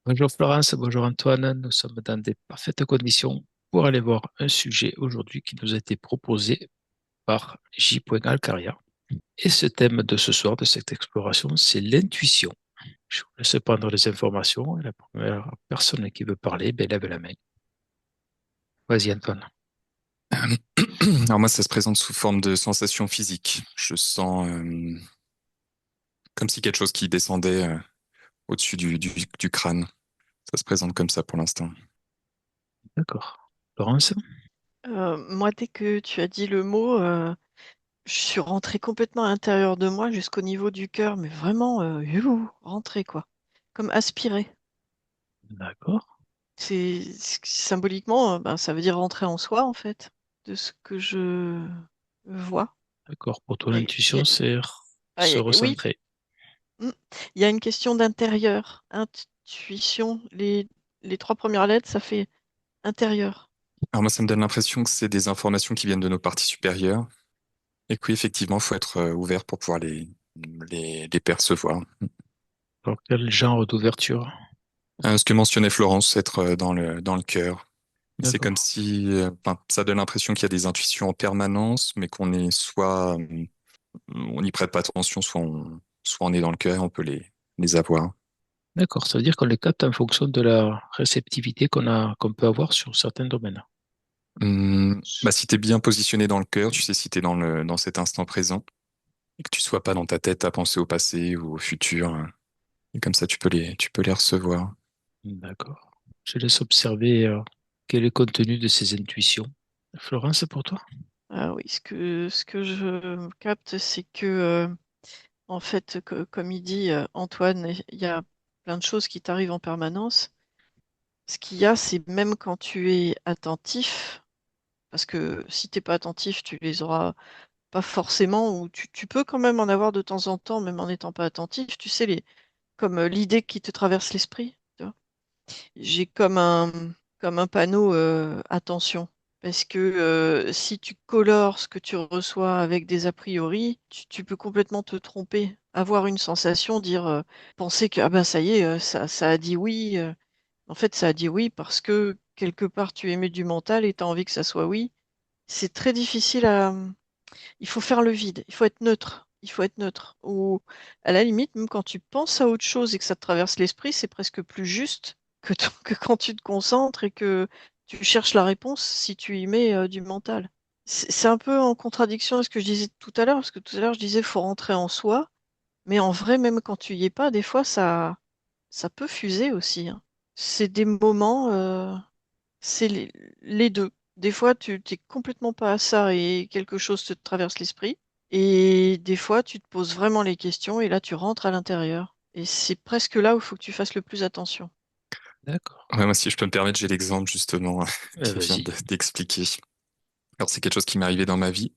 Bonjour Florence, bonjour Antoine. Nous sommes dans des parfaites conditions pour aller voir un sujet aujourd'hui qui nous a été proposé par J. Alcaria. Et ce thème de ce soir, de cette exploration, c'est l'intuition. Je vous laisse prendre les informations et la première personne qui veut parler, ben, lève la main. Vas-y Antoine. Alors moi, ça se présente sous forme de sensation physique. Je sens comme si quelque chose qui descendait au-dessus du crâne. Ça se présente comme ça pour l'instant. D'accord. Florence? Moi, dès que tu as dit le mot, je suis rentrée complètement à l'intérieur de moi jusqu'au niveau du cœur, mais vraiment, rentrée quoi, comme aspirée. D'accord. Symboliquement, ben, ça veut dire rentrer en soi en fait, de ce que je vois. D'accord. Pour toi, Il y a- il y l'intuition, a- c'est se oui, recentrer. mm. Il y a une question d'intérieur, intuition. Les trois premières lettres, ça fait intérieur. Alors moi, ça me donne l'impression que c'est des informations qui viennent de nos parties supérieures et que oui, effectivement, faut être ouvert pour pouvoir les percevoir. Alors, quel genre d'ouverture? Ce que mentionnait Florence, être dans le cœur. C'est comme D'accord. si enfin, ça donne l'impression qu'il y a des intuitions en permanence, mais qu'on est soit on n'y prête pas attention, soit on est dans le cœur et on peut les avoir. D'accord. Ça veut dire qu'on les capte en fonction de la réceptivité qu'on peut avoir sur certains domaines. Bah, si tu es bien positionné dans le cœur, tu sais si tu es dans cet instant présent et que tu sois pas dans ta tête à penser au passé ou au futur. Et comme ça, tu peux les recevoir. D'accord. Je laisse observer quel est le contenu de ces intuitions. Florence, pour toi? Ah oui, ce que je capte, c'est que en fait, comme il dit Antoine, il y a plein de choses qui t'arrivent en permanence. Ce qu'il y a, c'est même quand tu es attentif, parce que si t'es pas attentif, tu les auras pas forcément, ou tu peux quand même en avoir de temps en temps, même en n'étant pas attentif. Tu sais, comme l'idée qui te traverse l'esprit. Tu vois. J'ai comme un panneau attention. Parce que si tu colores ce que tu reçois avec des a priori, tu peux complètement te tromper, avoir une sensation, dire, penser que ah ben ça y est, ça a dit oui. En fait, ça a dit oui parce que quelque part tu émets du mental et tu as envie que ça soit oui. C'est très difficile à. Il faut faire le vide, il faut être neutre. Il faut être neutre. Ou à la limite, même quand tu penses à autre chose et que ça te traverse l'esprit, c'est presque plus juste que quand tu te concentres et que tu cherches la réponse si tu y mets du mental. C'est un peu en contradiction avec ce que je disais tout à l'heure, parce que tout à l'heure je disais faut rentrer en soi, mais en vrai, même quand tu y es pas, des fois ça peut fuser aussi, hein. C'est des moments, c'est les deux. Des fois, tu t'es complètement pas à ça et quelque chose te traverse l'esprit. Et des fois, tu te poses vraiment les questions et là, tu rentres à l'intérieur. Et c'est presque là où il faut que tu fasses le plus attention. D'accord. Ouais, moi, si je peux me permettre, j'ai l'exemple justement qui vient Vas-y. d'expliquer. Alors, c'est quelque chose qui m'est arrivé dans ma vie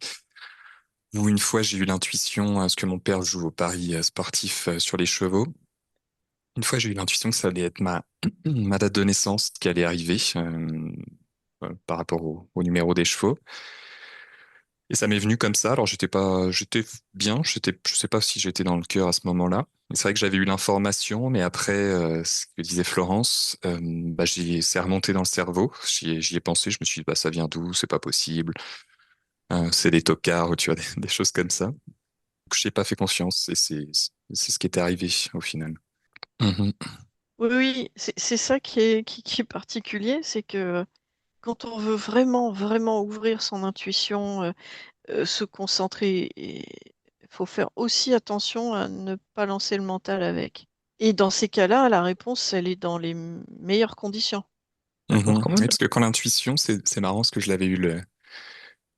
où une fois j'ai eu l'intuition, parce que mon père joue au pari sportif sur les chevaux. Une fois, j'ai eu l'intuition que ça allait être ma date de naissance qui allait arriver par rapport au numéro des chevaux. Et ça m'est venu comme ça. Alors, j'étais bien. Je sais pas si j'étais dans le cœur à ce moment-là. Mais c'est vrai que j'avais eu l'information, mais après, ce que disait Florence, bah, c'est remonté dans le cerveau. J'y ai pensé. Je me suis dit, bah, ça vient d'où? C'est pas possible. C'est des tocards ou tu vois, des choses comme ça. Donc, j'ai pas fait confiance et c'est ce qui était arrivé au final. Mhm. Oui, oui, c'est ça qui est particulier, c'est que quand on veut vraiment, vraiment ouvrir son intuition, se concentrer, il faut faire aussi attention à ne pas lancer le mental avec. Et dans ces cas-là, la réponse, elle est dans les meilleures conditions. D'accord. Mhm. Oui, parce que quand l'intuition, c'est marrant parce que je l'avais eu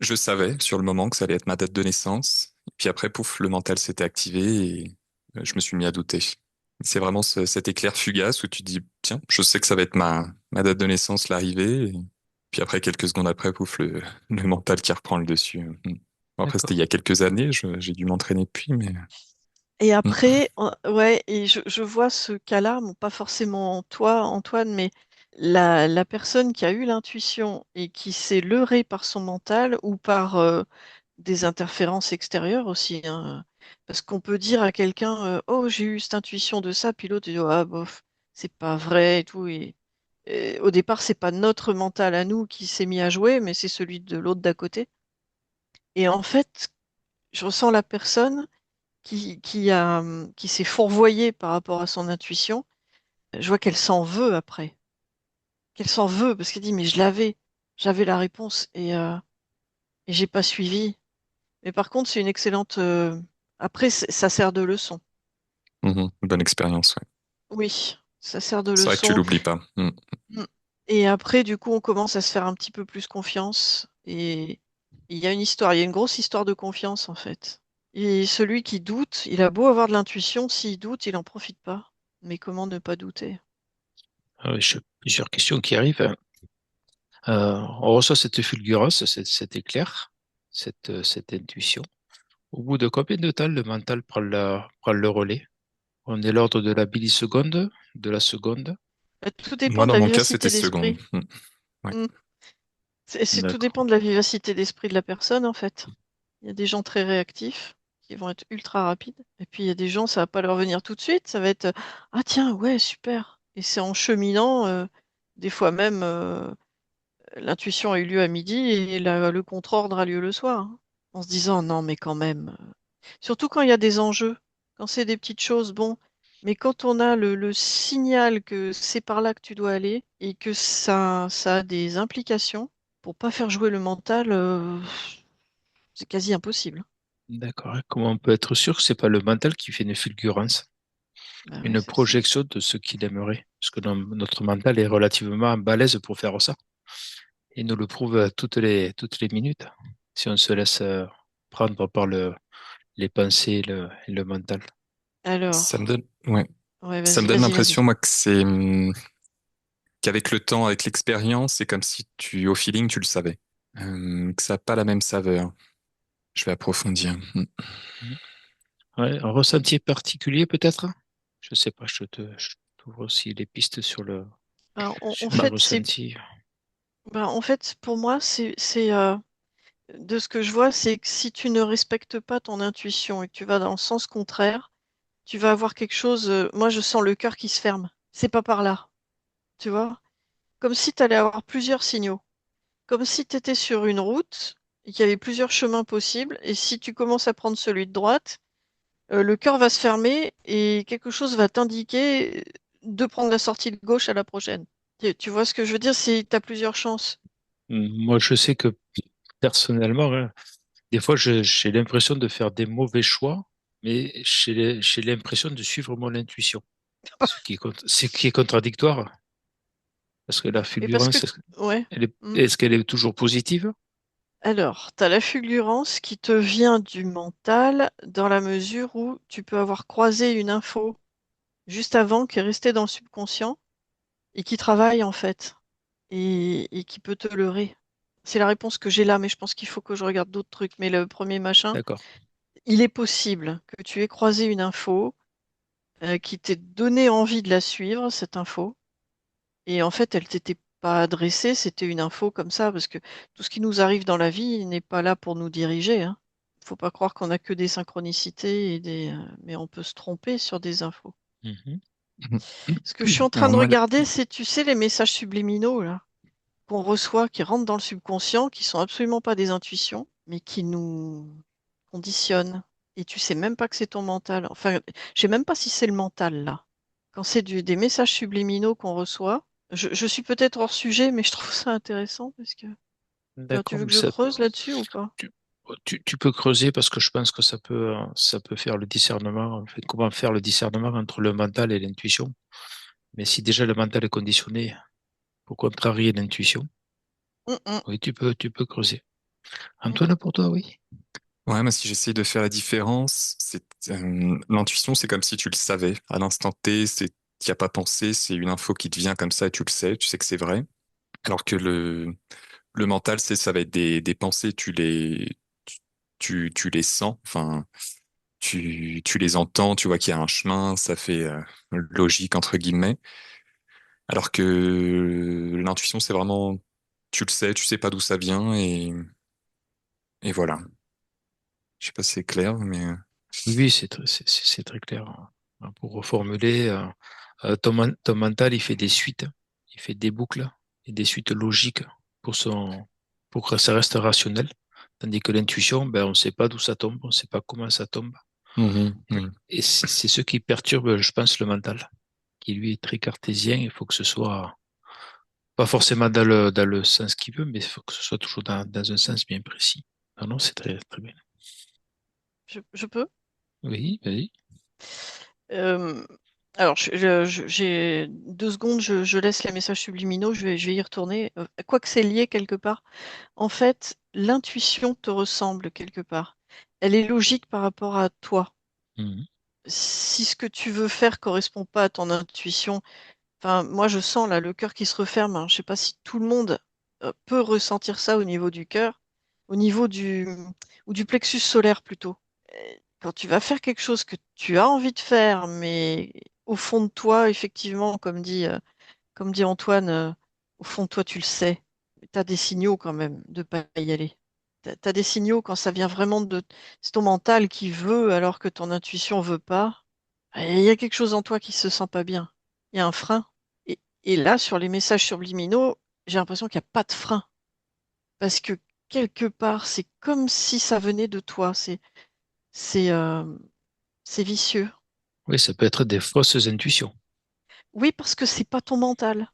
je savais sur le moment que ça allait être ma date de naissance. Et puis après, pouf, le mental s'était activé et je me suis mis à douter. C'est vraiment cet éclair fugace où tu te dis, tiens, je sais que ça va être ma date de naissance, l'arrivée. Et puis après, quelques secondes après, pouf, le mental qui reprend le dessus. Mhm. Bon, après, c'était il y D'accord. a quelques années, j'ai dû m'entraîner depuis, mais... Et Mhm. après, ouais, et je vois ce cas-là, bon, pas forcément toi, Antoine, mais la personne qui a eu l'intuition et qui s'est leurrée par son mental ou par des interférences extérieures aussi, hein. Parce qu'on peut dire à quelqu'un, oh, j'ai eu cette intuition de ça, puis l'autre dit, ah, bof, c'est pas vrai et tout. Et au départ, c'est pas notre mental à nous qui s'est mis à jouer, mais c'est celui de l'autre d'à côté. Et en fait, je ressens la personne qui s'est fourvoyée par rapport à son intuition. Je vois qu'elle s'en veut après. Qu'elle s'en veut parce qu'elle dit, mais j'avais la réponse et j'ai pas suivi. Mais par contre, c'est une excellente. Après, ça sert de leçon. Bonne expérience, ouais. Oui, ça sert de C'est vrai que tu leçon. l'oublies pas. Mm. Et après, du coup, on commence à se faire un petit peu plus confiance. Et il y a une histoire, il y a une grosse histoire de confiance en fait. Et celui qui doute, il a beau avoir de l'intuition, s'il doute, il n'en profite pas. Mais comment ne pas douter? Ah oui, plusieurs questions qui arrivent. On reçoit cette fulgurance, cet éclair, cette intuition. Au bout de combien de temps le mental prend le relais? On est l'ordre de la milliseconde, de la seconde. Tout Moi, dépend de dans la mon cas, c'était vivacité seconde. d'esprit. Ouais. Mm. Tout D'accord. dépend de la vivacité d'esprit de la personne en fait. Il y a des gens très réactifs qui vont être ultra rapides. Et puis il y a des gens, ça va pas leur venir tout de suite. Ça va être ah tiens, ouais, super. Et c'est en cheminant, des fois même. L'intuition a eu lieu à midi et le contre-ordre a lieu le soir, hein. En se disant non, mais quand même. Surtout quand il y a des enjeux, quand c'est des petites choses, bon. Mais quand on a le signal que c'est par là que tu dois aller et que ça a des implications, pour pas faire jouer le mental, c'est quasi impossible. D'accord. Et comment on peut être sûr que c'est pas le mental qui fait une fulgurance, Bah ouais, une ça c'est. projection de ce qu'il aimerait? Parce que notre mental est relativement balèze pour faire ça. Il nous le prouve toutes les minutes, si on se laisse prendre par les pensées et le mental. Ça me Alors, donne, ouais. ouais, Ça me vas-y, donne vas-y, l'impression, vas-y. moi, qu'avec le temps, avec l'expérience, c'est comme si au feeling, tu le savais. Que ça n'a pas la même saveur. Je vais approfondir. Mhm. Ouais, un ressenti particulier peut-être? Je sais pas, je t'ouvre aussi les pistes Ben, en sur le fait, ressenti. en fait, pour moi, de ce que je vois, c'est que si tu ne respectes pas ton intuition et que tu vas dans le sens contraire, tu vas avoir quelque chose. Moi, je sens le cœur qui se ferme. C'est pas par là, tu vois? Comme si tu allais avoir plusieurs signaux. Comme si tu étais sur une route et qu'il y avait plusieurs chemins possibles. Et si tu commences à prendre celui de droite, le cœur va se fermer et quelque chose va t'indiquer de prendre la sortie de gauche à la prochaine. Tu vois ce que je veux dire? C'est tu as plusieurs chances. Moi, je sais que personnellement, hein, des fois, j'ai l'impression de faire des mauvais choix, mais j'ai l'impression de suivre mon intuition. Ce qui est contradictoire, parce que la Mais parce que, fulgurance, ouais. Hmm. est-ce qu'elle est toujours positive? Alors, tu as la fulgurance qui te vient du mental dans la mesure où tu peux avoir croisé une info juste avant qui est restée dans le subconscient et qui travaille en fait et qui peut te leurrer. C'est la réponse que j'ai là, mais je pense qu'il faut que je regarde d'autres trucs. Mais le premier machin, D'accord. il est possible que tu aies croisé une info qui t'ait donné envie de la suivre, cette info, et en fait, elle t'était pas adressée, c'était une info comme ça, parce que tout ce qui nous arrive dans la vie n'est pas là pour nous diriger, hein. Faut pas croire qu'on a que des synchronicités mais on peut se tromper sur des infos. Mhm. Ce que je suis en train Alors de moi, regarder, c'est, tu sais, les messages subliminaux là qu'on reçoit, qui rentrent dans le subconscient, qui sont absolument pas des intuitions, mais qui nous conditionnent. Et tu sais même pas que c'est ton mental. Enfin, je sais même pas si c'est le mental là. Quand c'est des messages subliminaux qu'on reçoit, je suis peut-être hors sujet, mais je trouve ça intéressant parce que tu D'accord, veux mais que je creuse là-dessus ou pas? tu, tu peux creuser parce que je pense que ça peut faire le discernement, en fait, comment faire le discernement entre le mental et l'intuition. Mais si déjà le mental est conditionné pour contrarier l'intuition, Hum, hum, oui, tu peux creuser. hum. Antoine, pour toi, oui. ouais, moi, si j'essaye de faire la différence, l'intuition, c'est comme si tu le savais. À l'instant T, t'y as pas pensé, c'est une info qui te vient comme ça et tu sais que c'est vrai. Alors que le mental, ça va être des pensées, tu les sens, enfin, tu les entends, tu vois qu'il y a un chemin, ça fait logique, entre guillemets. Alors que l'intuition, c'est vraiment, tu sais pas d'où ça vient et voilà. Je sais pas si c'est clair, mais Oui, oui, c'est très clair, hein. Pour reformuler, Ton mental, il fait des suites, il fait des boucles et des suites logiques pour que ça reste rationnel. Tandis que l'intuition, ben, on ne sait pas d'où ça tombe, on ne sait pas comment ça tombe. Mhm, oui. Et c'est ce qui perturbe, je pense, le mental, qui lui est très cartésien. Il faut que ce soit pas forcément dans le sens qu'il veut, mais il faut que ce soit toujours dans un sens bien précis. Ah non, c'est très, très bien. Je peux? Oui, vas-y. Euh, alors, j'ai 2 secondes, je laisse les messages subliminaux, je vais y retourner. Quoique c'est lié quelque part. En fait, l'intuition te ressemble quelque part. Elle est logique par rapport à toi. Mhm. Si ce que tu veux faire correspond pas à ton intuition, enfin, moi je sens là le cœur qui se referme, hein. Je sais pas si tout le monde peut ressentir ça au niveau du cœur, au niveau du plexus solaire plutôt. Quand tu vas faire quelque chose que tu as envie de faire, mais au fond de toi, effectivement, comme dit Antoine, au fond de toi, tu le sais. Tu as des signaux quand même de pas y aller. Tu as des signaux quand ça vient vraiment de... C'est ton mental qui veut alors que ton intuition veut pas. Et il y a quelque chose en toi qui se sent pas bien. Il y a un frein. Et là, sur les messages subliminaux, j'ai l'impression qu'il n'y a pas de frein. Parce que quelque part, c'est comme si ça venait de toi. C'est, euh, c'est vicieux. Oui, ça peut être des fausses intuitions. Oui, parce que c'est pas ton mental.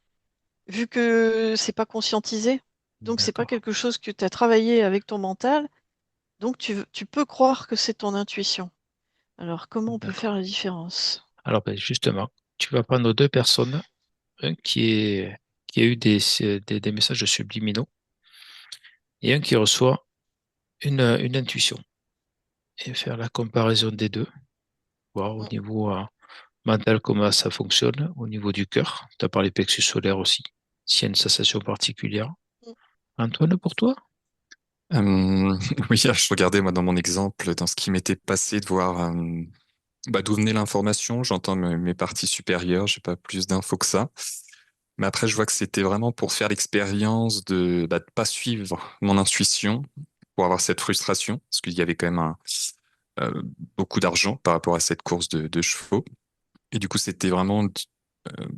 Vu que c'est pas conscientisé, donc c'est pas D'accord. quelque chose que tu as travaillé avec ton mental, donc tu peux croire que c'est ton intuition. Alors comment on peut faire D'accord. la différence? Alors, ben, justement, tu vas prendre deux personnes, un qui a eu des messages subliminaux et un qui reçoit une intuition et faire la comparaison des deux, voir au Mm, niveau mental comment ça fonctionne, au niveau du cœur. Tu as parlé plexus solaire aussi, s'il y a une sensation particulière. mm, Antoine, pour toi? Oui, je regardais moi dans mon exemple, dans ce qui m'était passé, de voir d'où venait l'information. J'entends mes parties supérieures, j'ai pas plus d'infos que ça. Mais après, je vois que c'était vraiment pour faire l'expérience de pas suivre mon intuition, pour avoir cette frustration, parce qu'il y avait quand même euh, beaucoup d'argent par rapport à cette course de chevaux. Et du coup, c'était vraiment euh,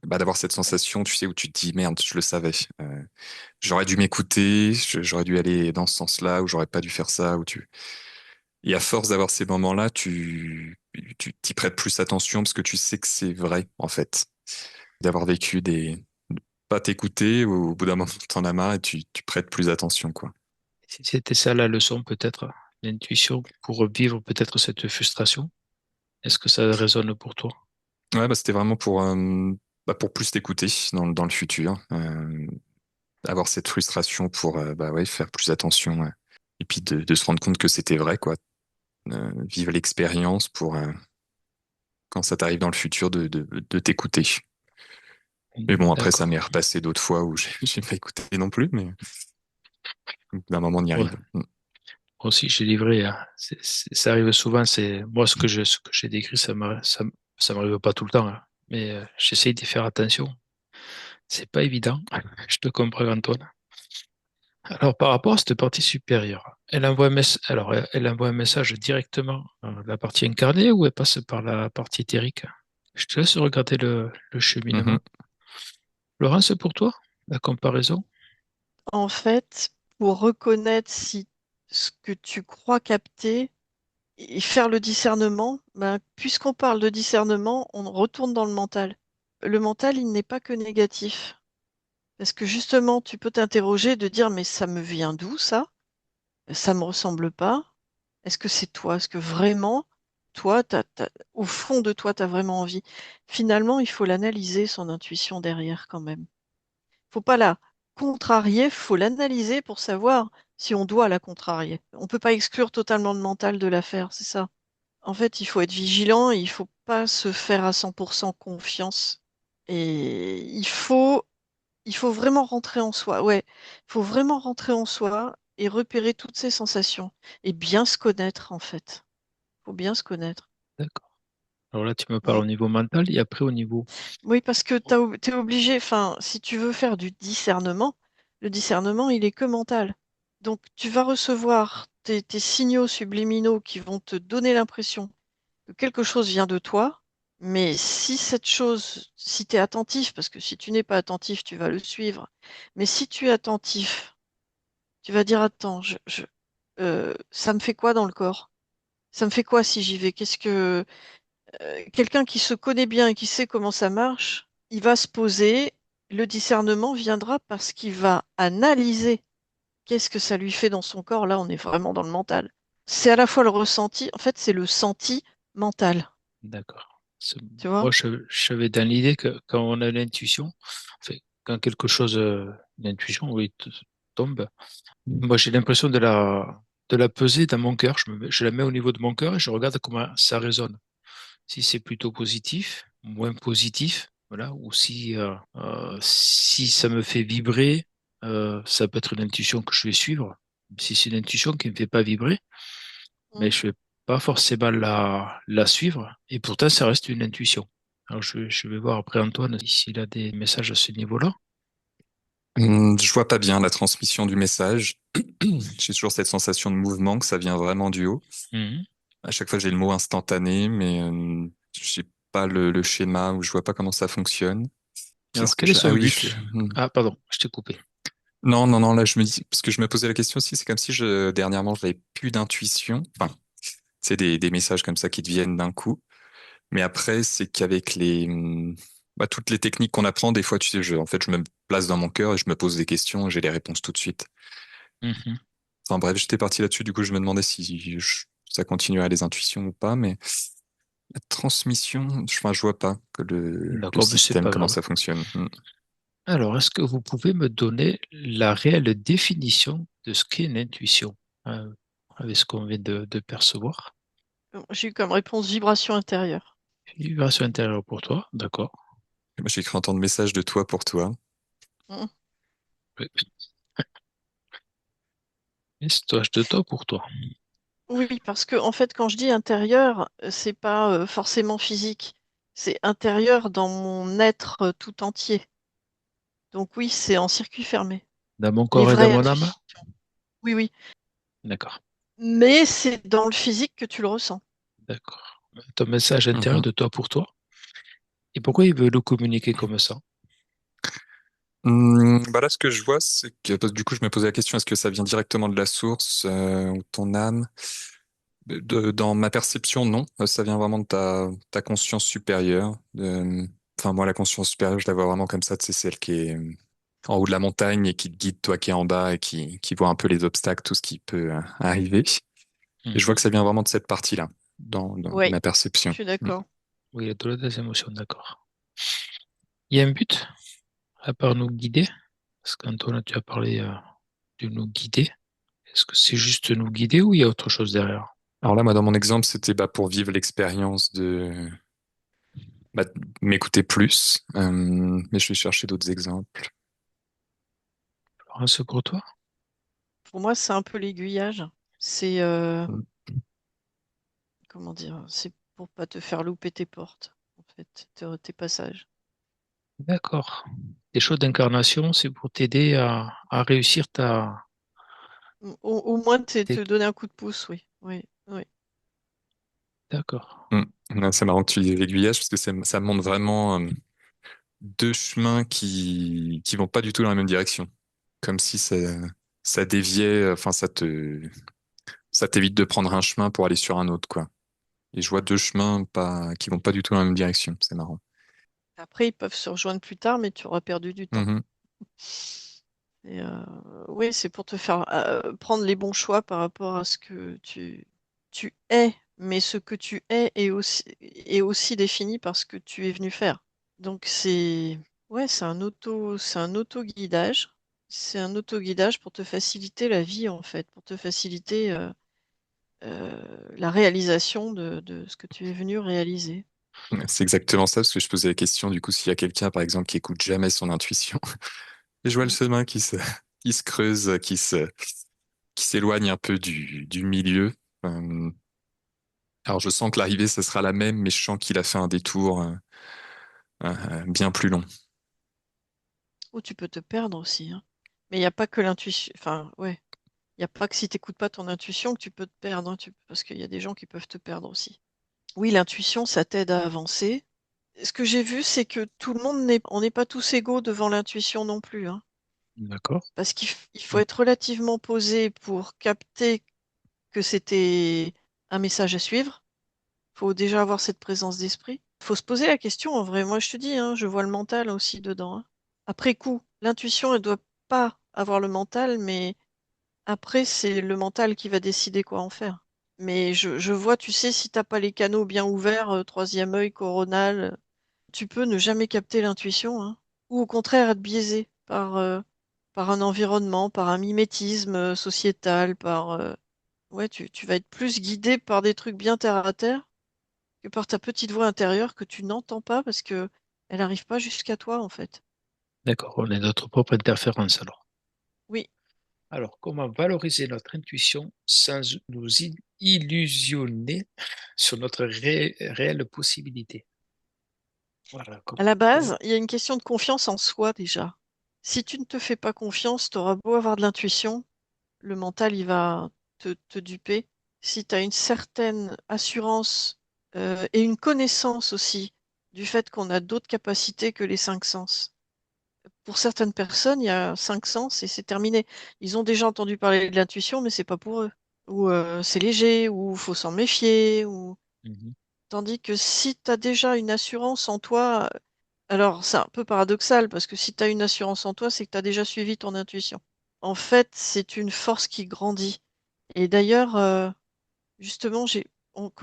d'avoir cette sensation, tu sais, où tu te dis, merde, je le savais. J'aurais dû m'écouter, j'aurais dû aller dans ce sens-là, ou j'aurais pas dû faire ça, ou tu... Et à force d'avoir ces moments-là, tu t'y prêtes plus attention parce que tu sais que c'est vrai, en fait. D'avoir vécu pas t'écouter, au bout d'un moment, t'en as marre et tu prêtes plus attention, quoi. Si c'était ça la leçon, peut-être, l'intuition pour vivre peut-être cette frustration, est-ce que ça résonne pour toi? Ouais, c'était vraiment pour plus t'écouter dans le futur. Avoir cette frustration pour ouais, faire plus attention. Et puis de se rendre compte que c'était vrai, quoi. Vivre l'expérience pour, quand ça t'arrive dans le futur, de t'écouter. Mais bon, après, ça D'accord. m'est repassé d'autres fois où j'ai pas écouté non plus, mais d'un moment, on y Ouais. arrive. Mm. Moi aussi, j'ai livré, hein. Ça arrive souvent. C'est moi ce que j'ai décrit, ça m'arrive pas tout le temps, hein. Mais j'essaye d'y faire attention. C'est pas évident. Je te comprends, Antoine. Alors, par rapport à cette partie supérieure, elle envoie un message directement à la partie incarnée ou elle passe par la partie éthérique? Je te laisse regarder le Mhm. cheminement. Laurence, pour toi, la comparaison? En fait, pour reconnaître si ce que tu crois capter et faire le discernement, ben, puisqu'on parle de discernement, on retourne dans le mental. Le mental, il n'est pas que négatif. Parce que justement, tu peux t'interroger de dire, mais ça me vient d'où ça? Ça me ressemble pas. Est-ce que c'est toi? Est-ce que vraiment, toi, au fond de toi, tu as vraiment envie? Finalement, il faut l'analyser, son intuition derrière quand même. Faut pas la contrarier, faut l'analyser pour savoir si on doit la contrarier. On peut pas exclure totalement le mental de l'affaire, c'est ça. En fait, il faut être vigilant, il faut pas se faire à 100% confiance. Et il faut vraiment rentrer en soi. Ouais, il faut vraiment rentrer en soi et repérer toutes ces sensations et bien se connaître en fait. Faut bien se connaître. D'accord. Alors là, tu me parles Mm. au niveau mental et après au niveau... Oui, parce que t'es obligé, enfin, si tu veux faire du discernement, le discernement, il est que mental. Donc, tu vas recevoir tes signaux subliminaux qui vont te donner l'impression que quelque chose vient de toi. Mais si cette chose, si tu es attentif, parce que si tu n'es pas attentif, tu vas le suivre. Mais si tu es attentif, tu vas dire, attends, ça me fait quoi dans le corps? Ça me fait quoi si j'y vais? Quelqu'un qui se connaît bien et qui sait comment ça marche, il va se poser, le discernement viendra parce qu'il va analyser qu'est-ce que ça lui fait dans son corps. Là, on est vraiment dans le mental. C'est à la fois le ressenti, en fait, c'est le senti mental. D'accord. Tu vois? Moi, je savais dans l'idée que quand on a l'intuition, enfin, quand quelque chose, l'intuition, oui, tombe, moi, j'ai l'impression de la peser dans mon cœur. Je la mets au niveau de mon cœur et je regarde comment ça résonne. Si c'est plutôt positif, moins positif, voilà, ou si ça me fait vibrer, ça peut être une intuition que je vais suivre. Si c'est une intuition qui me fait pas vibrer, mais Mm. je vais pas forcément la suivre, et pourtant ça reste une intuition. Alors je vais voir après Antoine s'il a des messages à ce niveau-là. Je vois pas bien la transmission du message. J'ai toujours cette sensation de mouvement, que ça vient vraiment du haut. Mhm. À chaque fois, j'ai le mot instantané, mais j'ai pas le schéma ou je vois pas comment ça fonctionne. Alors Qu'est-ce que quel est j'ai... son Ah oui, but? Ah, pardon, je t'ai coupé. non, non, non, là, je me dis, parce que je me posais la question aussi, c'est comme si dernièrement, je n'avais plus d'intuition. Enfin, c'est des messages comme ça qui te viennent d'un coup. Mais après, c'est qu'avec toutes les techniques qu'on apprend, des fois, tu sais, en fait, je me place dans mon cœur et je me pose des questions et j'ai les réponses tout de suite. Mhm. Enfin bref, j'étais parti là-dessus, du coup, je me demandais si ça continuait à les intuitions ou pas, mais la transmission, enfin, je vois pas que le D'accord, mais c'est système, pas comment grave. ça fonctionne. Alors, est-ce que vous pouvez me donner la réelle définition de ce qu'est une intuition, euh, avec ce qu'on vient de percevoir? J'ai eu comme réponse vibration intérieure. Vibration intérieure pour toi, d'accord. Moi, j'ai cru entendre message de toi pour toi. Mm. Oui. Message de toi pour toi. Oui, oui, parce que en fait, quand je dis intérieur, c'est pas forcément physique. C'est intérieur dans mon être tout entier. Donc oui, c'est en circuit fermé. Dans mon Les corps et dans vraies mon âme? intuitions. Oui, oui. D'accord, Mais c'est dans le physique que tu le ressens. d'accord. Ton message intérieur Mhm. de toi pour toi. Et pourquoi il veut le communiquer comme ça? Bah là, ce que je vois, c'est que parce que du coup, je me posais la question, est-ce que ça vient directement de la source ou ton âme? Dans ma perception, non. Ça vient vraiment de ta conscience supérieure. Enfin, moi, la conscience supérieure, je la vois vraiment comme ça. C'est celle qui est en haut de la montagne et qui te guide, toi qui es en bas et qui voit un peu les obstacles, tout ce qui peut arriver. Et je vois Mhm. que ça vient vraiment de cette partie-là, dans Oui, ma je perception. suis Mm. d'accord. Oui, il y a des émotions, d'accord. Il y a un but, à part nous guider? Parce qu'Antoine, tu as parlé de nous guider. Est-ce que c'est juste nous guider ou il y a autre chose derrière? Alors là, moi, dans mon exemple, c'était pour vivre l'expérience de bah, m'écouter plus. Mais je vais chercher d'autres exemples. Florence, pour toi? Pour moi, c'est un peu l'aiguillage. C'est, comment dire, c'est pour pas te faire louper tes portes, en fait, tes passages. D'accord. Des choses d'incarnation, c'est pour t'aider à réussir Au moins, te tes... donner un coup de pouce, oui. Oui, oui. D'accord. Mm. Ouais, c'est marrant que tu dises l'aiguillage parce que ça montre vraiment deux chemins qui vont pas du tout dans la même direction. Comme si ça déviait, enfin ça t'évite de prendre un chemin pour aller sur un autre, quoi. Et je vois deux chemins qui vont pas du tout dans la même direction. C'est marrant. Après, ils peuvent se rejoindre plus tard, mais tu auras perdu du temps. Mhm. Et, oui, c'est pour te faire prendre les bons choix par rapport à ce que tu es. Mais ce que tu es est aussi défini par ce que tu es venu faire. Donc ouais, c'est un auto-guidage. C'est un auto-guidage pour te faciliter la vie, en fait, pour te faciliter la réalisation de ce que tu es venu réaliser. C'est exactement ça, parce que je posais la question, du coup, s'il y a quelqu'un, par exemple, qui écoute jamais son intuition, et je vois le Mm. chemin qui se creuse, qui s'éloigne un peu du milieu. Euh, alors, je sens que l'arrivée, ce sera la même, mais je sens qu'il a fait un détour bien plus long. Ou tu peux te perdre aussi, hein. Mais il n'y a pas que l'intuition. Enfin, ouais. Il n'y a pas que si tu n'écoutes pas ton intuition que tu peux te perdre, hein, parce qu'il y a des gens qui peuvent te perdre aussi. Oui, l'intuition, ça t'aide à avancer, ce que j'ai vu, c'est que tout le monde on n'est pas tous égaux devant l'intuition non plus, hein. D'accord. Parce il faut être relativement posé pour capter que c'était un message à suivre. Il faut déjà avoir cette présence d'esprit. Il faut se poser la question, en vrai. Moi, je te dis, hein, je vois le mental aussi dedans, hein. Après coup, l'intuition, elle doit pas avoir le mental, mais après, c'est le mental qui va décider quoi en faire. Mais je vois, tu sais, si t'as pas les canaux bien ouverts, troisième œil, coronal, tu peux ne jamais capter l'intuition, hein. Ou au contraire être biaisé par un environnement, par un mimétisme sociétal, ouais, tu vas être plus guidé par des trucs bien terre à terre que par ta petite voix intérieure que tu n'entends pas parce que elle n'arrive pas jusqu'à toi, en fait. D'accord, on est notre propre interférence alors. Oui. Alors, comment valoriser notre intuition sans nous illusionner sur notre réelle possibilité? Voilà, À la comment... base, il y a une question de confiance en soi déjà. Si tu ne te fais pas confiance, tu auras beau avoir de l'intuition, le mental, il va te duper. Si tu as une certaine assurance et une connaissance aussi du fait qu'on a d'autres capacités que les cinq sens. Pour certaines personnes, il y a cinq sens et c'est terminé. Ils ont déjà entendu parler de l'intuition, mais c'est pas pour eux. Ou c'est léger, ou faut s'en méfier, ou Mhm. tandis que si tu as déjà une assurance en toi, alors c'est un peu paradoxal parce que si tu as une assurance en toi, c'est que tu as déjà suivi ton intuition. En fait, c'est une force qui grandit. Et d'ailleurs, justement,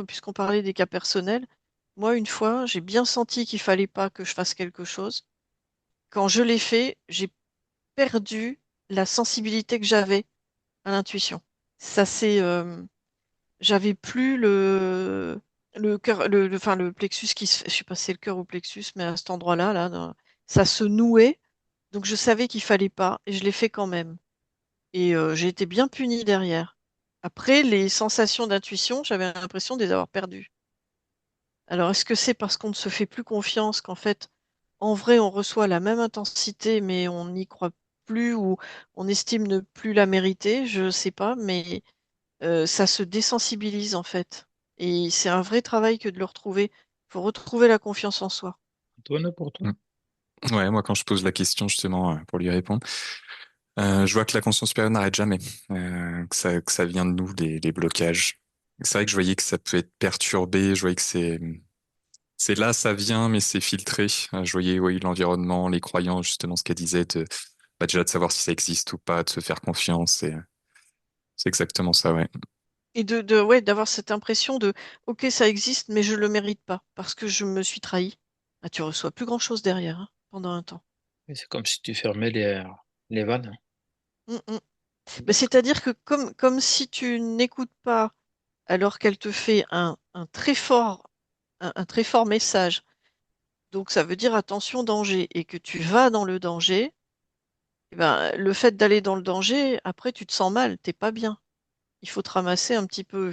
puisqu'on parlait des cas personnels, moi, une fois, j'ai bien senti qu'il fallait pas que je fasse quelque chose. Quand je l'ai fait, j'ai perdu la sensibilité que j'avais à l'intuition. Ça c'est, j'avais plus le cœur, enfin le plexus je sais pas si c'est le cœur ou le plexus, mais à cet endroit-là, ça se nouait. Donc je savais qu'il fallait pas et je l'ai fait quand même. Et j'ai été bien punie derrière. Après, les sensations d'intuition, j'avais l'impression de les avoir perdues. Alors est-ce que c'est parce qu'on ne se fait plus confiance qu'en fait, en vrai, on reçoit la même intensité, mais on n'y croit plus ou on estime ne plus la mériter? Je sais pas, mais ça se désensibilise en fait. Et c'est un vrai travail que de le retrouver. Il faut retrouver la confiance en soi. Antoine, pour toi? Mm. Ouais, moi quand je pose la question justement pour lui répondre, je vois que la conscience supérieure n'arrête jamais, que ça vient de nous, les blocages. C'est vrai que je voyais que ça peut être perturbé, je voyais que c'est là, ça vient, mais c'est filtré. Je voyais, oui, l'environnement, les croyances, justement, ce qu'elle disait, déjà de savoir si ça existe ou pas, de se faire confiance, c'est exactement ça, ouais. Et ouais, d'avoir cette impression de, ok, ça existe, mais je le mérite pas parce que je me suis trahi. Ah, tu reçois plus grand-chose derrière, hein, pendant un temps. Et c'est comme si tu fermais les vannes. Mm, mm. Mais D'accord. c'est-à-dire que comme si tu n'écoutes pas alors qu'elle te fait un très fort message. Donc ça veut dire attention, danger, et que tu vas dans le danger, eh ben, le fait d'aller dans le danger, après tu te sens mal, t'es pas bien. Il faut te ramasser un petit peu.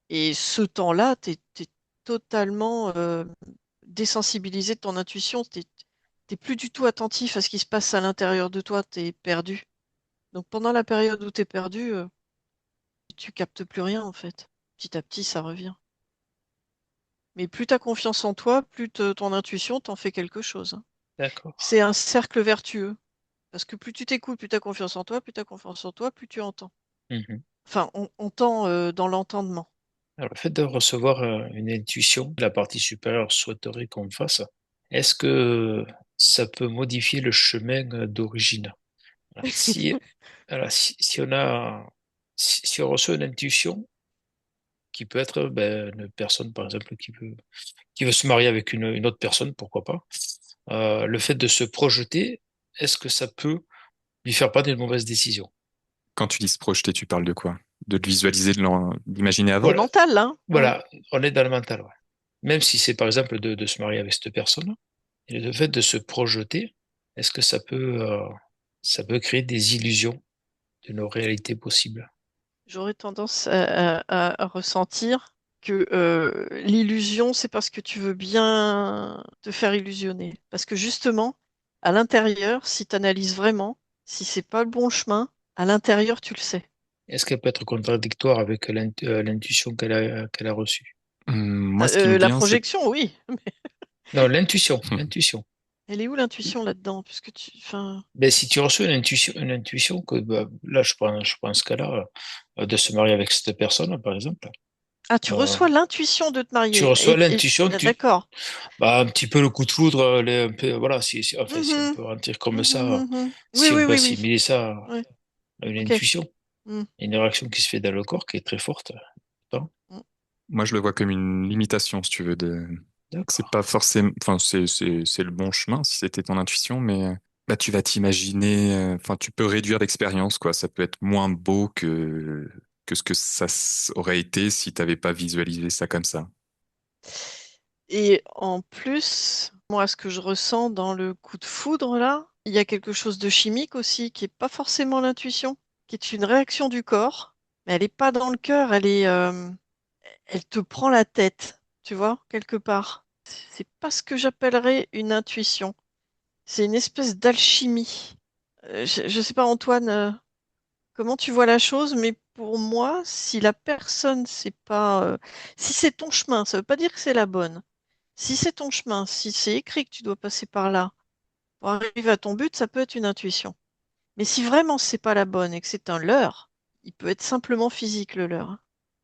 Et ce temps-là, t'es totalement désensibilisé de ton intuition. T'es plus du tout attentif à ce qui se passe à l'intérieur de toi, t'es perdu. Donc pendant la période où t'es perdu, tu captes plus rien en fait. Petit à petit, ça revient. Mais plus t'as confiance en toi, plus ton intuition t'en fait quelque chose, hein. D'accord. C'est un cercle vertueux. Parce que plus tu t'écoutes, plus tu as confiance en toi, plus tu as confiance en toi, plus tu entends. Mhm. Enfin, on entend dans l'entendement. Alors, le fait de recevoir une intuition, la partie supérieure souhaiterait qu'on fasse, est-ce que ça peut modifier le chemin d'origine? Voilà. Si on a, si on reçoit une intuition, qui peut être une personne, par exemple, qui veut se marier avec une autre personne, pourquoi pas, le fait de se projeter, est-ce que ça peut lui faire prendre une mauvaise décision? Quand tu dis se projeter, tu parles de quoi? De le visualiser, de l'imaginer avant? C'est Voilà, mental, hein? Mm. voilà, on est dans le mental, ouais. Même si c'est par exemple de se marier avec cette personne, et le fait de se projeter, est-ce que ça peut créer des illusions de nos réalités possibles? J'aurais tendance à ressentir que l'illusion, c'est parce que tu veux bien te faire illusionner. Parce que justement, à l'intérieur, si tu analyses vraiment, si c'est pas le bon chemin, à l'intérieur, tu le sais. Est-ce qu'elle peut être contradictoire avec l'intuition qu'elle a reçue? Moi, ce qui me La vient, c'est projection, oui. Non, l'intuition. Elle est où l'intuition là-dedans? Enfin, Ben, si tu reçois une intuition que, bah, là, je prends ce cas-là, de se marier avec cette personne, par exemple. ah, tu Euh, reçois l'intuition de te Tu marier. reçois l'intuition, Ah, d'accord. bah, un petit peu le coup de foudre, un peu, voilà, enfin, si on Mhm, peut rentrer comme ça, mhm, mhm. Oui, si on oui, peut oui, oui. assimiler ça Ouais, à une ok. intuition, Mm, une réaction qui se fait dans le corps qui est très forte. Attends. mm. Moi, je le vois comme une limitation, si tu veux, de... C'est D'accord. pas forcément... Enfin, c'est le bon chemin, si c'était ton intuition, mais bah, tu vas t'imaginer... Enfin, tu peux réduire l'expérience, quoi. Ça peut être moins beau que ce que aurait été si t'avais pas visualisé ça comme ça. Et en plus, moi, ce que je ressens dans le coup de foudre, là, il y a quelque chose de chimique aussi, qui est pas forcément l'intuition, qui est une réaction du corps, mais elle n'est pas dans le cœur, elle te prend la tête, tu vois, quelque part. C'est pas ce que j'appellerais une intuition. C'est une espèce d'alchimie. Je sais pas, Antoine, comment tu vois la chose, mais pour moi, si la personne, c'est pas, si c'est ton chemin, ça veut pas dire que c'est la bonne. Si c'est ton chemin, si c'est écrit que tu dois passer par là pour arriver à ton but, ça peut être une intuition. Mais si vraiment c'est pas la bonne et que c'est un leurre, il peut être simplement physique le leurre, hein.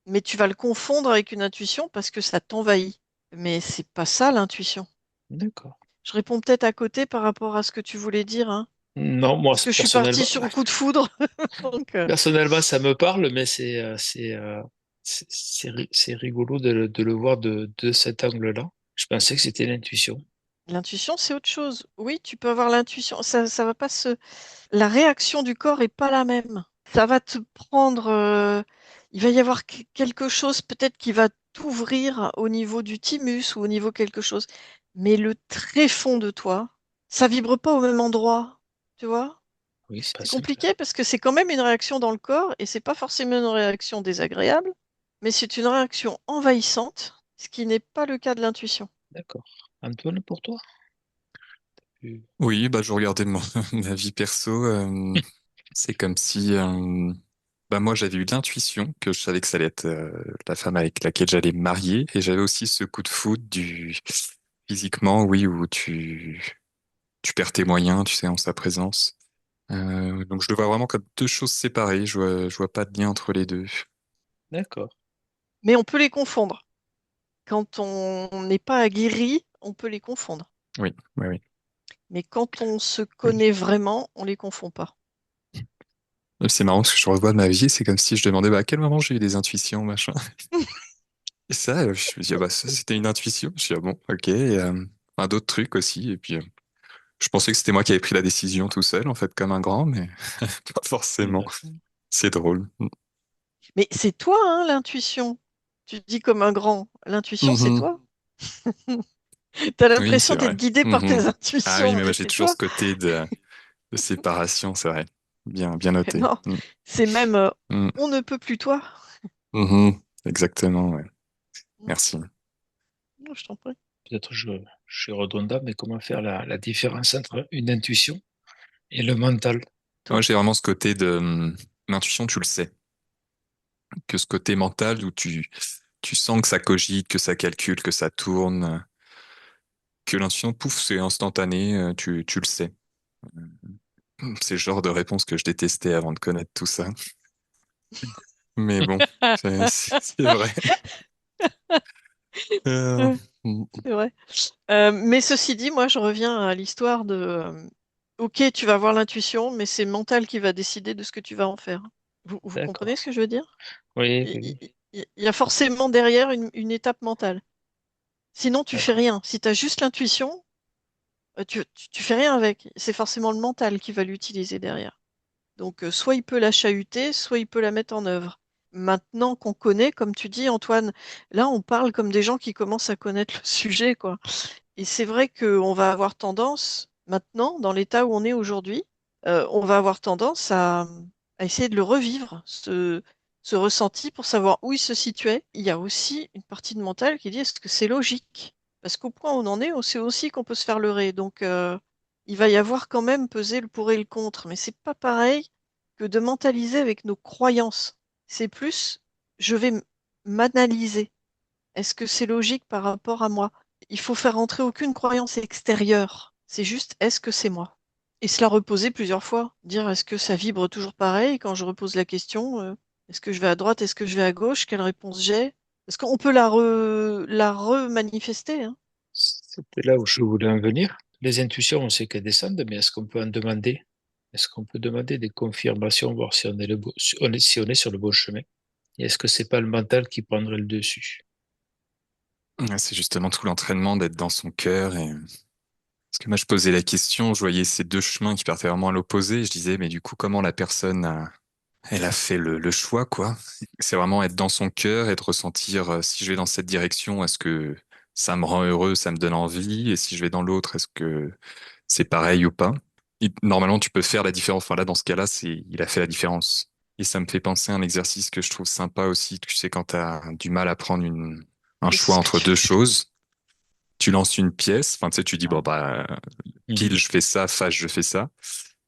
Mais tu vas le confondre avec une intuition parce que ça t'envahit. Mais c'est pas ça l'intuition. D'accord. Je réponds peut-être à côté par rapport à ce que tu voulais dire, hein, Non, moi, parce que je suis partie personnellement, sur le coup de foudre. Donc, personnellement, ça me parle, mais c'est rigolo de le voir de cet angle-là. Je pensais que c'était l'intuition. l'intuition, c'est autre chose. Oui, tu peux avoir l'intuition. Ça va pas se. La réaction du corps est pas la même. Ça va te prendre. Il va y avoir quelque chose peut-être qui va t'ouvrir au niveau du thymus ou au niveau quelque chose. Mais le tréfond de toi, ça vibre pas au même endroit. Tu vois? Oui, c'est pas C'est simple. compliqué parce que c'est quand même une réaction dans le corps et c'est pas forcément une réaction désagréable, mais c'est une réaction envahissante, ce qui n'est pas le cas de l'intuition. D'accord. Antoine, pour toi? Tu- Oui, bah, je regardais ma vie perso. C'est comme si... bah, moi, j'avais eu l'intuition que je savais que ça allait être la femme avec laquelle j'allais me marier. Et j'avais aussi ce coup de foudre du... Physiquement, oui, où tu perds tes moyens, tu sais, en sa présence. Donc je le vois vraiment comme deux choses séparées. Je vois pas de lien entre les deux. D'accord. Mais on peut les confondre. Quand on n'est pas aguerri, on peut les confondre. Oui, oui, oui. Mais quand on se Oui. connaît vraiment, on les confond pas. C'est marrant parce que je revois ma vie, c'est comme si je demandais bah, à quel moment j'ai eu des intuitions, machin. Et ça, je me dis, ah, bah, ça, c'était une intuition. Je dis, ah bon, ok. Enfin, d'autres trucs aussi. Et puis, je pensais que c'était moi qui avais pris la décision tout seul, en fait, comme un grand, mais pas forcément. D'accord. C'est drôle. Mais c'est toi, hein, l'intuition. Tu dis comme un grand. L'intuition, c'est Mhm. toi. Tu as Oui, l'impression c'est d'être vrai. guidé par Mhm. tes Ah oui, intuitions, mais moi, mais j'ai c'est toujours toi. ce côté de séparation, c'est vrai. Bien, bien noté. Non, c'est même Mm. on ne peut plus toi. Mhm. Exactement, ouais. Merci. Non, je t'en prie. Peut-être je suis redondant, mais comment faire la différence entre une intuition et le mental? Moi, Toi. j'ai vraiment ce côté de l'intuition, tu le sais, que ce côté mental où tu sens que ça cogite, que ça calcule, que ça tourne, que l'intuition, pouf, c'est instantané, tu le sais. C'est le genre de réponse que je détestais avant de connaître tout ça. Mais bon, c'est vrai. Euh, mm, C'est vrai. Mais ceci dit, moi, je reviens à l'histoire de OK, tu vas avoir l'intuition, mais c'est le mental qui va décider de ce que tu vas en faire. Vous comprenez D'accord. ce que je veux dire? Oui, Il, oui, oui. il y a forcément derrière une étape mentale. Sinon, tu fais D'accord. rien. Si tu as juste l'intuition, tu fais rien avec. C'est forcément le mental qui va l'utiliser derrière. Donc, soit il peut la chahuter, soit il peut la mettre en œuvre. Maintenant qu'on connaît, comme tu dis, Antoine, là, on parle comme des gens qui commencent à connaître le sujet, quoi. Et c'est vrai qu'on va avoir tendance, maintenant, dans l'état où on est aujourd'hui, on va avoir tendance à essayer de le revivre, ce ressenti pour savoir où il se situait. Il y a aussi une partie de mental qui dit est-ce que c'est logique? Parce qu'au point où on en est, on sait aussi qu'on peut se faire leurrer. Donc, il va y avoir quand même peser le pour et le contre. Mais c'est pas pareil que de mentaliser avec nos croyances. C'est plus, je vais m'analyser. Est-ce que c'est logique par rapport à moi? il faut faire rentrer aucune croyance extérieure. C'est juste, est-ce que c'est moi? Et se la reposer plusieurs fois. Dire, est-ce que ça vibre toujours pareil quand je repose la question? Est-ce que je vais à droite? Est-ce que je vais à gauche? Quelle réponse j'ai? Parce qu'on peut la remanifester, hein. C'était là où je voulais en venir. Les intuitions, on sait qu'elles descendent, mais est-ce qu'on peut en demander? Est-ce qu'on peut demander des confirmations, voir si on est si on est sur le bon chemin? Et est-ce que c'est pas le mental qui prendrait le dessus? Ouais, c'est justement tout l'entraînement d'être dans son cœur. Parce que moi, je posais la question, je voyais ces deux chemins qui partaient vraiment à l'opposé. Je disais, mais du coup, comment la personne elle a fait le choix, quoi? C'est vraiment être dans son cœur et de ressentir si je vais dans cette direction, est-ce que ça me rend heureux, ça me donne envie? Et si je vais dans l'autre, est-ce que c'est pareil ou pas? Normalement, tu peux faire la différence. Enfin, là, dans ce cas-là, il a fait la différence. Et ça me fait penser à un exercice que je trouve sympa aussi. Tu sais, quand tu as du mal à prendre un Oui, c'est choix ce que entre tu deux veux dire. choses, tu lances une pièce. Enfin, tu sais, tu dis, bon, bah, pile, Mhm. je fais ça, face, je fais ça.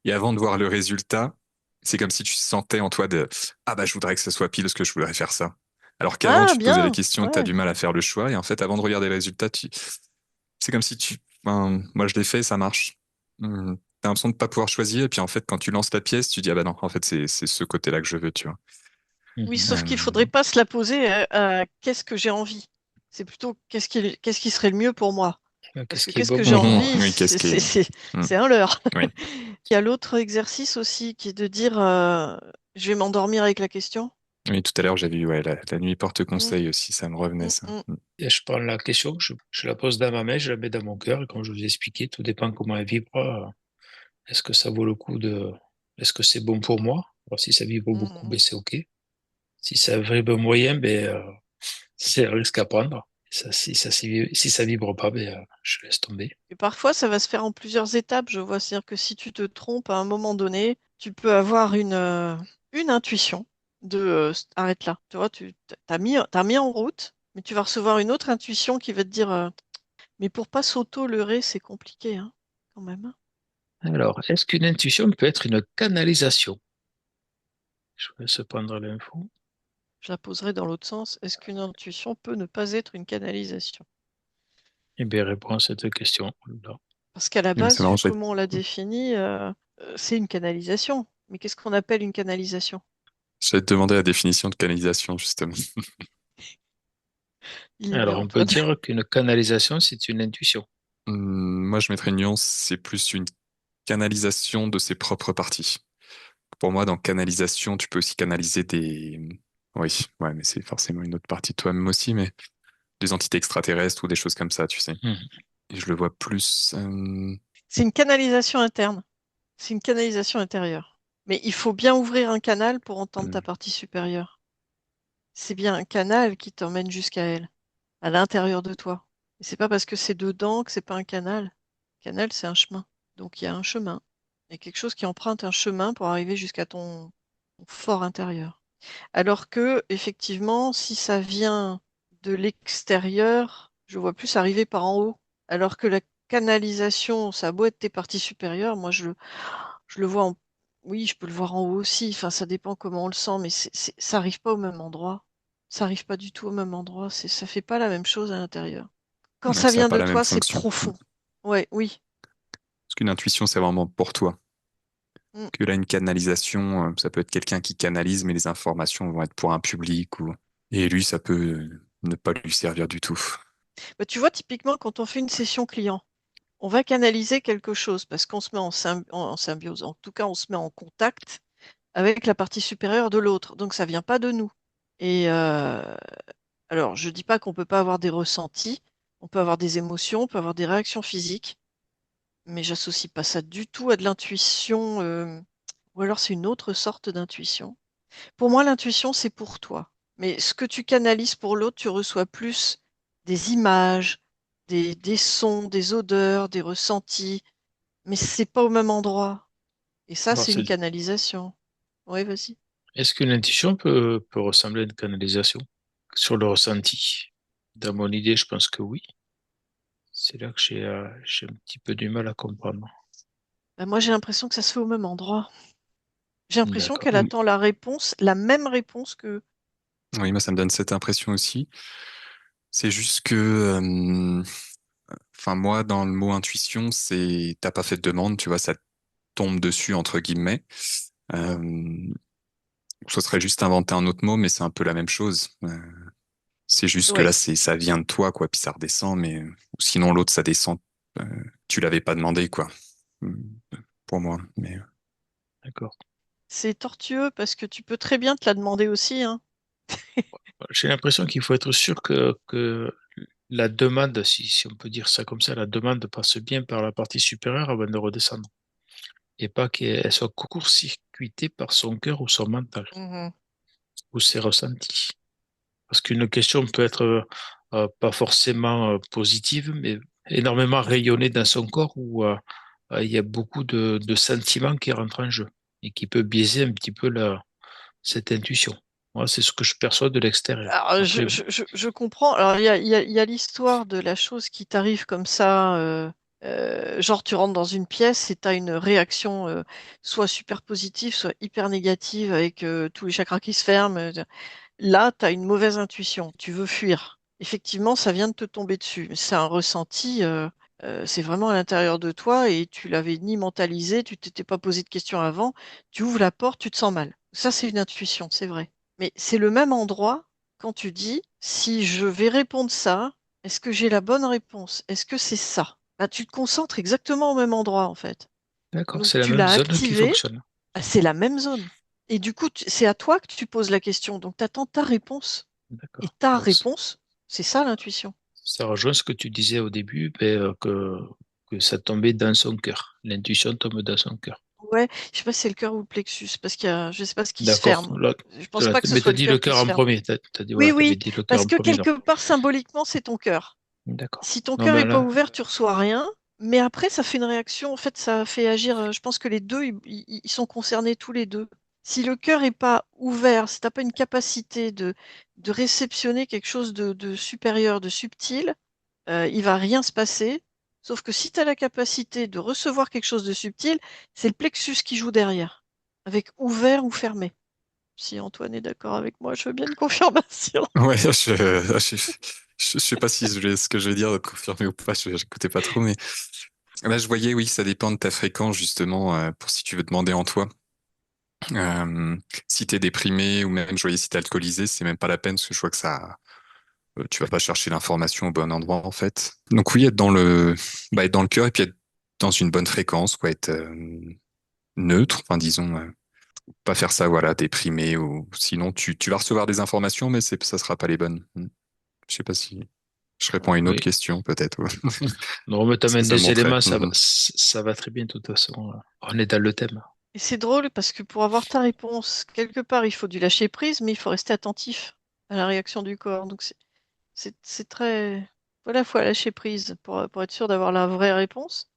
Et avant de voir le résultat, c'est comme si tu sentais en toi ah bah je voudrais que ce soit pile parce que je voudrais faire ça. Alors qu'avant Ah, tu te posais la bien. question, tu as Ouais. du mal à faire le choix et en fait avant de regarder le résultat, c'est comme si enfin, moi je l'ai fait, ça marche. T'as l'impression de pas pouvoir choisir et puis en fait quand tu lances la pièce, tu dis ah bah non, en fait c'est ce côté-là que je veux, tu vois. Oui, Mhm. sauf qu'il faudrait Euh, pas se la poser à qu'est-ce que j'ai envie. C'est plutôt qu'est-ce qui serait le mieux pour moi. Parce Qu'est-ce que qui est qu'est-ce bon que j'ai pour mhm, moi? envie, oui, qu'est-ce qui est hmm, c'est un leurre. oui. Il y a l'autre exercice aussi qui est de dire je vais m'endormir avec la question. Oui, tout à l'heure j'avais vu ouais, la nuit porte Mm, conseil aussi, ça me revenait mm, ça. mm. Et je prends la question, je la pose dans ma main, je la mets dans mon cœur, et comme je vous ai expliqué, tout dépend comment elle vibre. Est-ce que ça vaut le coup de... Est-ce que c'est bon pour moi? Alors, si ça vibre beaucoup, Mm. ben, c'est OK. Si ça vibre moyen, ben, c'est un risque à prendre. Si ça vibre pas, ben, je laisse tomber. Et parfois, ça va se faire en plusieurs étapes, je vois. C'est-à-dire que si tu te trompes à un moment donné, tu peux avoir une intuition de arrête là. Tu vois, t'as mis en route, mais tu vas recevoir une autre intuition qui va te dire mais pour pas s'auto-leurrer, c'est compliqué, hein, quand même, hein. Alors, est-ce qu'une intuition peut être une canalisation? Je vais se prendre l'info. Je la poserai dans l'autre sens. Est-ce qu'une intuition peut ne pas être une canalisation? Eh bien, réponds à cette question. Là. Parce qu'à la C'est base, marrant, vu comment on l'a défini, c'est une canalisation. Mais qu'est-ce qu'on appelle une canalisation? je vais te demander la définition de canalisation justement. Il est Alors, bien, on peut Antoine. dire qu'une canalisation, c'est une intuition. Moi, je mettrais une nuance, c'est plus une canalisation de ses propres parties. Pour moi, dans canalisation, tu peux aussi canaliser des... Oui, ouais, mais c'est forcément une autre partie de toi-même aussi, mais des entités extraterrestres ou des choses comme ça, tu sais. Mhm. Et je le vois plus... C'est une canalisation interne. C'est une canalisation intérieure. Mais il faut bien ouvrir un canal pour entendre ta partie supérieure. C'est bien un canal qui t'emmène jusqu'à elle, à l'intérieur de toi. Et c'est pas parce que c'est dedans que c'est pas un canal. Canal, c'est un chemin. Donc il y a un chemin. Il y a quelque chose qui emprunte un chemin pour arriver jusqu'à ton fort intérieur. Alors que, effectivement, si ça vient de l'extérieur, je vois plus arriver par en haut. Alors que la canalisation, ça a beau être tes parties supérieures, moi je le vois en... Oui, je peux le voir en haut aussi. Enfin, ça dépend comment on le sent, mais ça arrive pas au même endroit. Ça arrive pas du tout au même endroit. Ça fait pas la même chose à l'intérieur. Quand Ouais, ça ça n'a vient pas de la même toi, c'est fonction. profond. Ouais, oui. Parce qu'une intuition, c'est vraiment pour toi. Mm. Que là, une canalisation, ça peut être quelqu'un qui canalise, mais les informations vont être pour un public ou... Et lui, ça peut ne pas lui servir du tout. Bah, tu vois, typiquement, quand on fait une session client, on va canaliser quelque chose parce qu'on se met en symbiose. En tout cas, on se met en contact avec la partie supérieure de l'autre. Donc, ça vient pas de nous. Et alors, je dis pas qu'on peut pas avoir des ressentis. On peut avoir des émotions, on peut avoir des réactions physiques, mais j'associe pas ça du tout à de l'intuition. Ou alors, c'est une autre sorte d'intuition. Pour moi, l'intuition, c'est pour toi. Mais ce que tu canalises pour l'autre, tu reçois plus des images, des sons, des odeurs, des ressentis, mais c'est pas au même endroit. Et ça, Alors, c'est une canalisation. Oui, vas-y. est-ce qu'une intuition peut ressembler à une canalisation sur le ressenti? Dans mon idée, je pense que oui. C'est là que j'ai un petit peu du mal à comprendre. Ben, moi, j'ai l'impression que ça se fait au même endroit. J'ai l'impression D'accord. qu'elle attend la réponse, la même réponse que... Oui, moi, ça me donne cette impression aussi. C'est juste que Enfin, moi, dans le mot intuition, c'est t'as pas fait de demande, tu vois, ça tombe dessus, entre guillemets. Euh, Ce serait juste inventer un autre mot, mais c'est un peu la même chose. C'est juste que Oui. là, ça vient de toi, quoi, puis ça redescend, mais ou sinon l'autre, ça descend. Euh, Tu l'avais pas demandé, quoi. Euh, Pour moi. Mais D'accord. C'est tortueux parce que tu peux très bien te la demander aussi, hein. J'ai l'impression qu'il faut être sûr que la demande, si on peut dire ça comme ça, la demande passe bien par la partie supérieure avant de redescendre. Et pas qu'elle soit court-circuitée par son cœur ou son mental, Mhm. ou ses ressentis. Parce qu'une question peut être pas forcément positive, mais énormément rayonnée dans son corps où il y a beaucoup de sentiments qui rentrent en jeu et qui peut biaiser un petit peu cette intuition. Moi, c'est ce que je perçois de l'extérieur. Alors, Après, je comprends. Alors, il y a l'histoire de la chose qui t'arrive comme ça. Genre, tu rentres dans une pièce et tu as une réaction soit super positive, soit hyper négative avec tous les chakras qui se ferment. Là, tu as une mauvaise intuition. Tu veux fuir. Effectivement, ça vient de te tomber dessus. C'est un ressenti. C'est vraiment à l'intérieur de toi et tu l'avais ni mentalisé, tu t'étais pas posé de questions avant. Tu ouvres la porte, tu te sens mal. Ça, c'est une intuition, c'est vrai. Mais c'est le même endroit quand tu dis, si je vais répondre ça, est-ce que j'ai la bonne réponse? Est-ce que c'est ça? Bah, tu te concentres exactement au même endroit, en fait. d'accord, Donc, c'est la tu même l'as zone qui activé, fonctionne. bah, c'est la même zone. Et du coup, c'est à toi que tu poses la question. Donc, tu attends ta réponse. Et D'accord. ta Donc, réponse, c'est ça l'intuition. ça rejoint ce que tu disais au début, ben, que ça tombait dans son cœur. L'intuition tombe dans son cœur. Ouais, je sais pas si c'est le cœur ou le plexus, parce qu'il y a, je sais pas ce qui se D'accord. ferme. Là, Je pense pas que ce mais soit t'as le dit le cœur qui cœur se en ferme. premier. Oui, Voilà, t'avais oui, dit le cœur parce en que premier là. quelque part, symboliquement, c'est ton cœur. D'accord. Si ton Non, cœur mais est pas là, ouvert, tu reçois rien. Mais après, ça fait une réaction. En fait, ça fait agir. Je pense que les deux, ils sont concernés tous les deux. Si le cœur est pas ouvert, si t'as pas une capacité de réceptionner quelque chose de supérieur, de subtil, il va rien se passer. Sauf que si tu as la capacité de recevoir quelque chose de subtil, c'est le plexus qui joue derrière, avec ouvert ou fermé. Si Antoine est d'accord avec moi, je veux bien une confirmation. ouais, je sais pas si ce que je vais dire confirmer ou pas. J'écoutais pas trop, mais là, je voyais, oui, ça dépend de ta fréquence justement pour si tu veux demander en toi. Si t'es déprimé ou même je voyais si t'es alcoolisé, c'est même pas la peine parce que je vois que ça, tu vas pas chercher l'information au bon endroit en fait. Donc oui, être dans le cœur et puis être dans une bonne fréquence, quoi, être neutre, enfin disons, pas faire ça, voilà, déprimé ou sinon tu vas recevoir des informations, mais ça sera pas les bonnes. Je sais pas si je réponds à une autre oui. question peut-être. Non, mais Ce que t'amènes ça des montrait. éléments, Mhm. ça va très bien de toute façon. On est dans le thème. Et c'est drôle parce que pour avoir ta réponse, quelque part, il faut du lâcher prise, mais il faut rester attentif à la réaction du corps. Donc c'est très... Voilà, faut lâcher prise pour être sûr d'avoir la vraie réponse,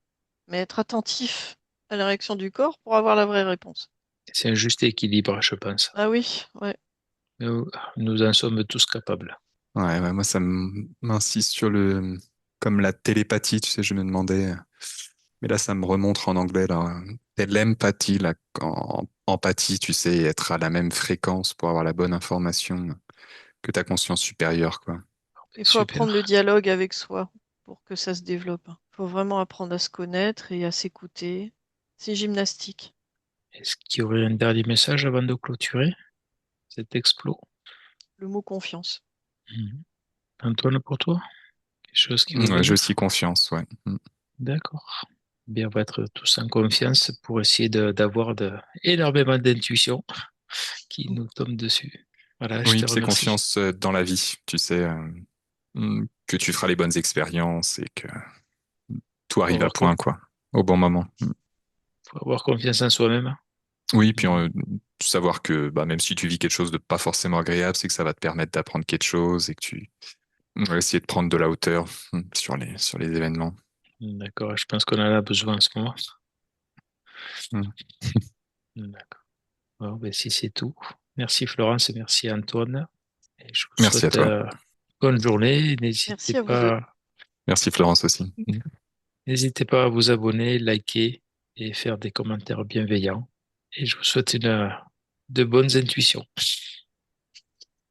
mais être attentif à la réaction du corps pour avoir la vraie réponse. C'est un juste équilibre, je pense. Ah oui, ouais. Nous, nous en sommes tous capables. Ouais, moi ça m'insiste sur comme la télépathie, tu sais, je me demandais, mais là ça me remonte en anglais là, c'est l'empathie là, empathie, tu sais, être à la même fréquence pour avoir la bonne information que ta conscience supérieure, quoi. Il faut apprendre le Super. dialogue avec soi pour que ça se développe. Il faut vraiment apprendre à se connaître et à s'écouter. C'est gymnastique. Est-ce qu'il y aurait un dernier message avant de clôturer cet explo? Le mot confiance. Mhm. Antoine, pour toi? Quelque chose qui vous Ouais, j'ai vienne? aussi confiance, ouais. D'accord. Bien, on va être tous en confiance pour essayer d'avoir énormément d'intuition qui nous tombe dessus. Voilà, je Oui, te puis c'est remercie. confiance dans la vie, tu sais, que tu feras les bonnes expériences et que tout Faut arrive à avoir, point, quoi, au bon moment. faut avoir confiance en soi-même. Oui, puis Mhm. savoir que bah, même si tu vis quelque chose de pas forcément agréable, c'est que ça va te permettre d'apprendre quelque chose et que tu vas essayer de prendre de la hauteur sur les événements. D'accord, je pense qu'on en a besoin en ce moment. Mm. D'accord. Bon, ben, si c'est tout. Merci Florence et merci Antoine. Et je vous Merci à souhaite toi. bonne journée. N'hésitez Merci à vous deux. pas, Merci Florence aussi. n'hésitez pas à vous abonner, liker et faire des commentaires bienveillants. Et je vous souhaite de bonnes intuitions.